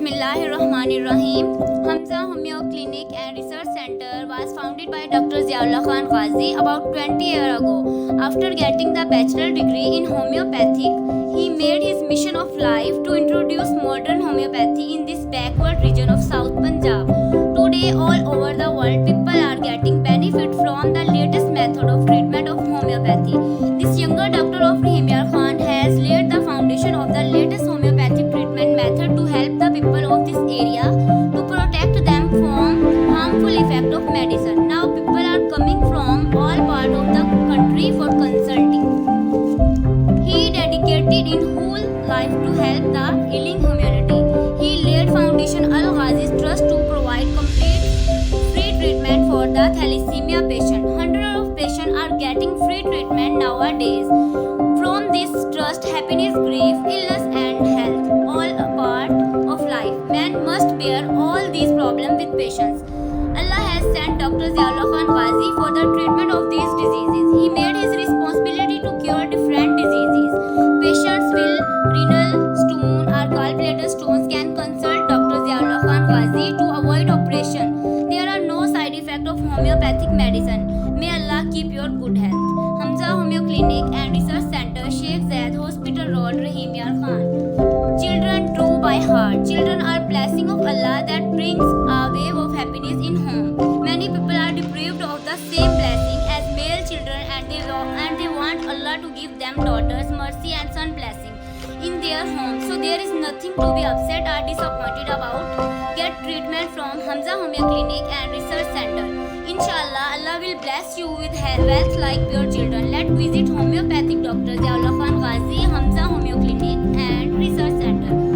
Bismillahirrahmanirrahim. Hamza Homeo Clinic and Research Center was founded by Dr. Ziaullah Khan Ghazi about 20 years ago. After getting the bachelor degree in homeopathic, he made his mission of life to introduce modern homeopathy in this backward region of South Punjab. Today, all over the world, people are getting benefit from the latest method of treatment of homeopathy. This younger doctor of Rahimyar Khan has laid the foundation of the latest homeopathic treatment method to help the people of this area to protect them from harmful effect of medicine. Now people are coming from all part of the country for consulting. He dedicated his whole life to help the healing humanity. He laid foundation Al Ghazi's Trust to provide complete free treatment for the thalassemia patient. Hundreds of patients are getting free treatment nowadays. From this trust, happiness, grief, illness and health, all a part of life. Man must bear all these problems with patience. Allah has sent Dr. Ziaullah Khan Ghazi for the treatment of these diseases. He made his responsibility to cure different diseases. Patients with renal stone or gallbladder stones can consult Dr. Ziaullah Khan Ghazi to avoid operation. There are no side effects of homeopathic medicine. May Allah keep your good health. Hamza Homeo Clinic and Research Center, Sheikh Zayed Hospital Road, Rahimyar Khan. Children true by heart. Children are blessing of Allah that brings a wave of happiness in home. Many people are deprived of the same blessing as male children and they want Allah to give them daughters, mercy and son blessing in their home. So there is nothing to be upset or disappointed about. Get treatment from Hamza Homeo Clinic and Research Center. Inshallah, Allah will bless you with wealth like your children. Let's visit homeopathic Dr. Ziaullah Khan Ghazi, Hamza Homeo Clinic and Research Center.